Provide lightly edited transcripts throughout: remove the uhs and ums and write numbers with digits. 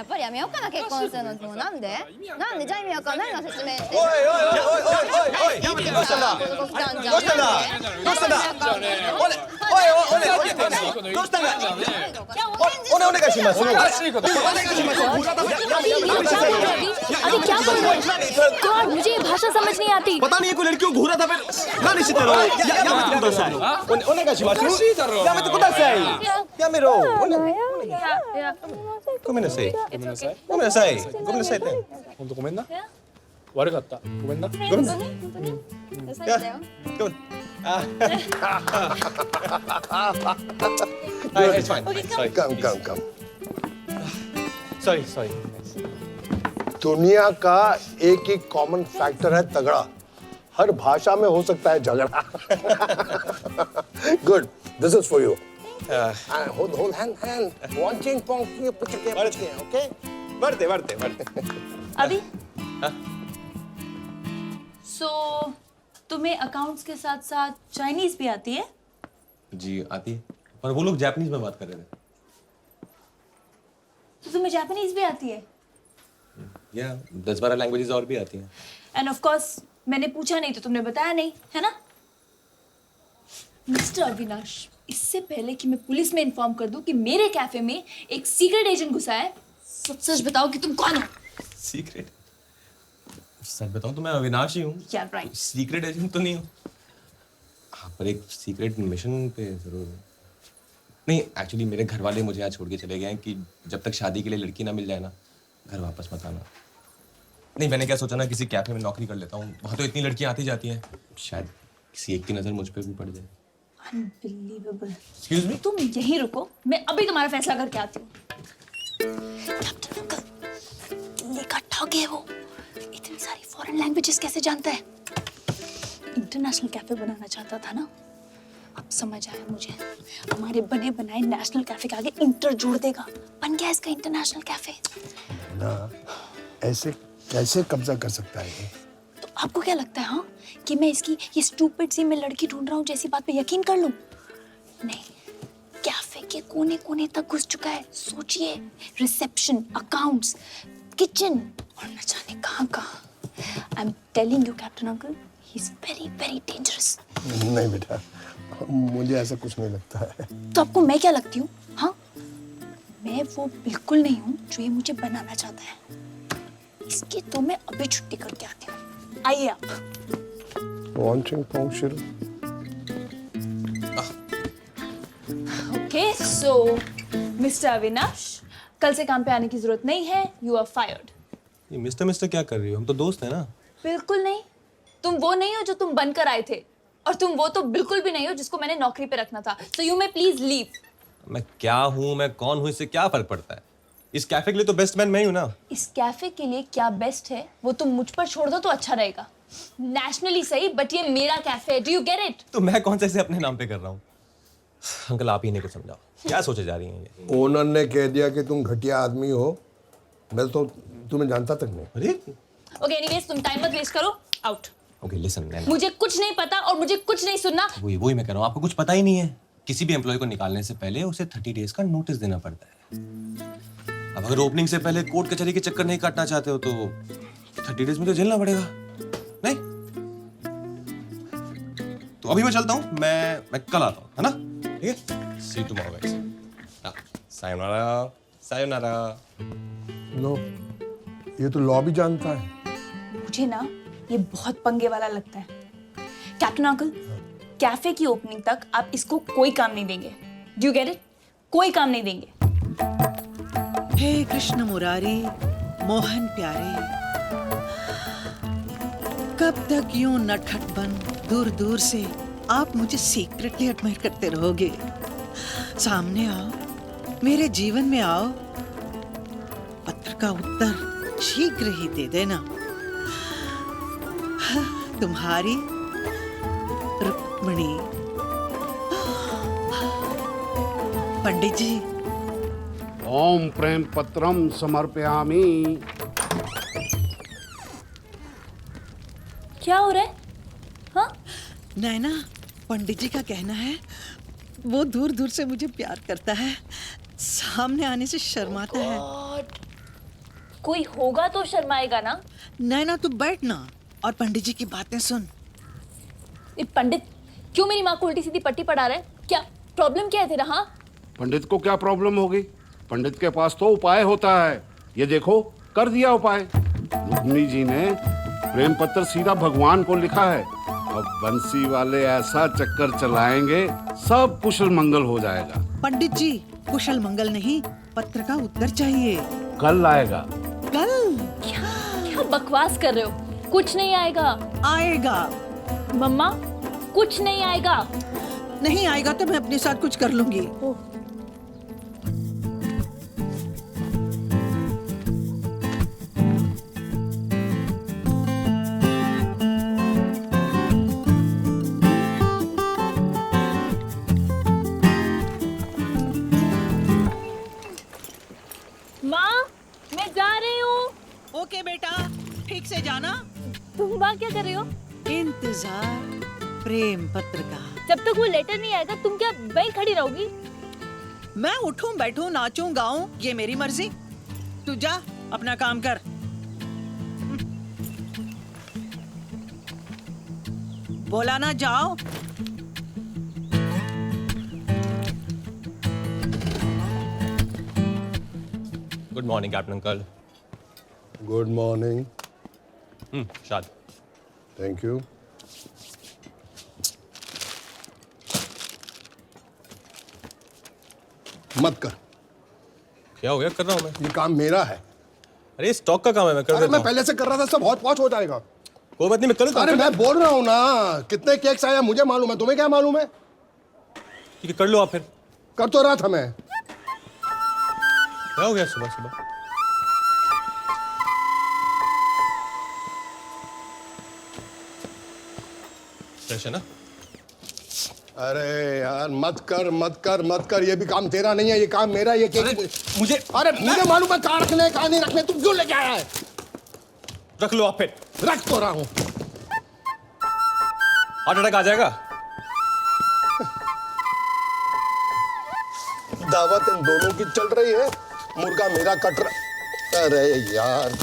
やっぱりやめようかな結婚するの。もうなんでじゃあ意味わかんないの説明して。おいおいおいおいおいどうしたんだどうしたんだどうしたんだどうしたんだおいどうしたんだお願いしますお願いしますअभी क्या बोल रहे हो? गॉड मुझे ये भाषा समझ नहीं आती। पता नहीं कोई लड़की को घूरा था फिर何してたのやめてくださいお願いしますやめてくださいやめろごめんなさいごめんなさいごめんなさいごめんなさいね本当ごめんな。悪かった。ごめんな。ごめんなさいごめんIt's fine. कम Sorry, sorry. दुनिया का एक ही कॉमन फैक्टर है तगड़ा हर भाषा में हो सकता है झगड़ा good this is for you hold hand watching okay बढ़ते अभी सो तुम्हें अकाउंट्स के साथ साथ चाइनीज भी आती है? जी आती है पर वो लोग जापानीज में बात कर रहे थे तो तुम्हें जापानीज भी आती है? या 10-12 लैंग्वेजेस और भी आती हैं एंड ऑफ कोर्स मैंने पूछा नहीं तो तुमने बताया नहीं है ना? मिस्टर अविनाश, इससे पहले कि मैं पुलिस में इन्फॉर्म कर दूं कि मेरे कैफे में एक सीक्रेट एजेंट घुसा है, सच बताओ कि तुम कौन हो? सीक्रेट सच बताऊं तो मैं अविनाश ही हूँ Yeah, right. सीक्रेट एजेंट तो नहीं हूँ हाँ पर एक सीक्रेट मिशन पे जरूर नहीं एक्चुअली मेरे घर वाले मुझे यहाँ छोड़ के चले गए हैं कि जब तक शादी के लिए लड़की ना मिल जाए ना घर वापस मत आना नहीं मैंने क्या सोचा ना किसी कैफे में नौकरी कर लेता हूँ वहाँ तो इतनी लड़कियाँ आती जाती हैं शायद किसी एक की नज़र मुझ पर भी पड़ जाए Unbelievable. Excuse me? तुम यहीं रुको, मैं अभी तुम्हारा फैसला करके आती हूँ। कैप्टन अंकल, दिल्ली का ठग है वो। इतनी सारी फॉरेन लैंग्वेजेस कैसे जानता है? इंटरनेशनल कैफे बनाना चाहता था ना? अब समझ आया मुझे। हमारे बने बनाए नेशनल कैफे के आगे इंटर जोड़ देगा। बन गया इसका इंटरनेशनल कैफे। ना ऐसे कैसे कब्जा कर सकता है ये? तो आपको क्या लगता है हाँ कि मैं इसकी ये स्टूपिड सी मैं लड़की ढूंढ रहा हूँ जैसी बात पे यकीन कर लूं? नहीं, कैफे के कोने कोने तक घुस चुका है। सोचिए, रिसेप्शन, अकाउंट्स, किचन और न जाने कहाँ कहाँ। I am telling you captain uncle, he is very very dangerous. नहीं बेटा मुझे ऐसा कुछ नहीं लगता है तो आपको मैं क्या लगती हूँ हाँ? मैं वो बिल्कुल नहीं हूँ जो ये मुझे बनाना चाहता है। इसकी तो मैं अभी छुट्टी करके आती हूँ। आइए आप। ओके सो मिस्टर अविनाश, कल से काम पे आने की जरूरत नहीं है। You are fired. ये मिस्टर क्या कर रही हो हम तो दोस्त हैं ना बिल्कुल नहीं। तुम वो नहीं हो जो तुम बनकर आए थे और तुम वो तो बिल्कुल भी नहीं हो जिसको मैंने नौकरी पे रखना था। So you may please leave. मैं क्या हूँ मैं कौन हूँ इससे क्या फर्क पड़ता है इस कैफे के लिए तो बेस्ट मैन मैं ही हूँ ना इस कैफे के लिए क्या बेस्ट है वो तुम मुझ पर छोड़ दो तो अच्छा रहेगा। नेशनली सही बट ये मेरा कैफे है। Do you get it? तो मैं कौन सा इसे अपने नाम पे कर रहा हूँ अंकल आप ही इन्हें को समझाओ क्या सोचे जा रही हैं ये ओनर ने कह दिया कि तुम घटिया आदमी हो मैं तो तुम्हें जानता तक नहीं अरे ओके एनीवेज तुम टाइम मत वेस्ट करो। आउट। ओके लिसन मुझे कुछ नहीं पता और मुझे कुछ नहीं सुनना। वही मैं कह रहा हूँ आपको कुछ पता ही नहीं है किसी भी एम्प्लॉय को निकालने से पहले उसे 30 डेज का नोटिस देना पड़ता है। अब अगर ओपनिंग से पहले कोर्ट कचहरी के चक्कर नहीं काटना चाहते हो तो 30 डेज में तो झेलना पड़ेगा नहीं तो अभी मैं चलता हूँ मैं कल आता हूँ है ना ठीक है सी यू टुमारो गाइस सायोनारा सायोनारा नो ये तो लॉ भी जानता है मुझे ना ये बहुत पंगे वाला लगता है। कैप्टन अंकल, कैफे की ओपनिंग तक आप इसको कोई काम नहीं देंगे। Do you get it? कोई काम नहीं देंगे। हे कृष्ण मुरारी मोहन प्यारे, कब तक यूं नटखट बन दूर दूर से आप मुझे सीक्रेटली एडमायर करते रहोगे? सामने आओ, मेरे जीवन में आओ, पत्र का उत्तर शीघ्र ही दे देना। तुम्हारी रुक्मिणी। पंडित जी। ओम प्रेम पत्रम समर्पयामि। क्या हो रहा है हाँ? नैना, पंडित जी का कहना है वो दूर दूर से मुझे प्यार करता है, सामने आने से शर्माता है। कोई होगा तो शर्माएगा ना। नैना तू बैठ ना और पंडित जी की बातें सुन। ये पंडित क्यों मेरी माँ को उल्टी सीधी पट्टी पढ़ा रहा है? क्या प्रॉब्लम क्या है तेरा? हाँ, पंडित को क्या प्रॉब्लम होगी? पंडित के पास तो उपाय होता है। ये देखो, कर दिया उपाय। रुक्मिणी जी ने प्रेम पत्र सीधा भगवान को लिखा है। अब बंसी वाले ऐसा चक्कर चलाएंगे, सब कुशल मंगल हो जाएगा। पंडित जी, कुशल मंगल नहीं, पत्र का उत्तर चाहिए। कल आएगा। कल? क्या बकवास कर रहे हो? कुछ नहीं आएगा। आएगा। मम्मा, कुछ नहीं आएगा। नहीं आएगा तो मैं अपने साथ कुछ कर लूंगी। माँ, मैं जा रही हूँ। ओके बेटा, ठीक से जाना। तुम वहाँ क्या कर रही हो? इंतजार प्रेम पत्र का। जब तक वो लेटर नहीं आएगा तुम क्या वहीं खड़ी रहोगी? मैं उठूं बैठूं नाचूं गाऊं ये मेरी मर्जी। तू जा अपना काम कर। बोला ना जाओ। Good morning captain uncle. Good morning. शाद। Thank you. मत कर। क्या हो गया? कर रहा हूँ मैं। ये काम मेरा है। अरे स्टॉक का काम है, मैं कर अरे देता मैं हूँ। पहले से कर रहा था, सब बहुत पहुंच हो जाएगा। कोई बात नहीं, मैं करूँगा। अरे मैं बोल रहा हूँ ना, कितने केक्स आया मुझे मालूम है, तुम्हें क्या मालूम है? ठीक है, कर लो आप फिर। कर तो रहा था मैं। क्या हो गया सुबह सुबह? फ्रेश है ना? अरे यार मत कर मत कर मत कर, ये भी काम तेरा नहीं है, ये काम मेरा है। ये केक मुझे अरे मुझे मालूम है कहाँ रखने कहाँ नहीं रखने, तुम क्यों लेके आया है? रख लो आप फिर। रख तो रहा हूँ। हार्ट अटैक आ जाएगा। दावत इन दोनों की चल रही है, मुर्गा मेरा कट रहा। अरे यार,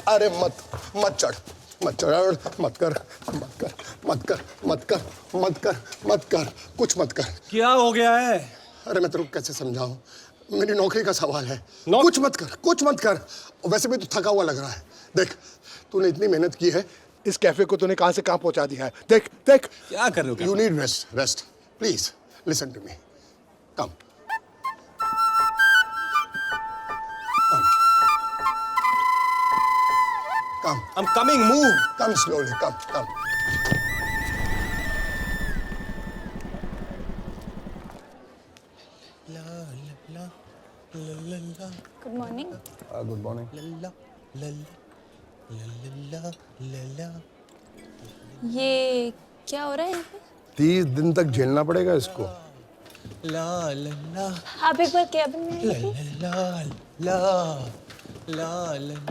अरे मत मत चढ़ मत चढ़, मत कर मत कर मत कर मत कर मत कर मत कर, कुछ मत कर। क्या हो गया है? अरे मैं तेरे को कैसे समझाऊं, मेरी नौकरी का सवाल है। कुछ मत कर, कुछ मत कर। वैसे भी तू थका हुआ लग रहा है। देख, तूने इतनी मेहनत की है, इस कैफे को तूने कहां से कहां पहुंचा दिया है। देख देख, क्या कर रहे हो? You need rest, rest please listen to me. Come come I'm coming, move. Come slowly, come come. Good morning. Good morning. ये क्या हो रहा है यहाँ पे? 30 दिन तक झेलना पड़ेगा इसको। आप एक बार कैबिन में आइए। ला ला ला ला ला ला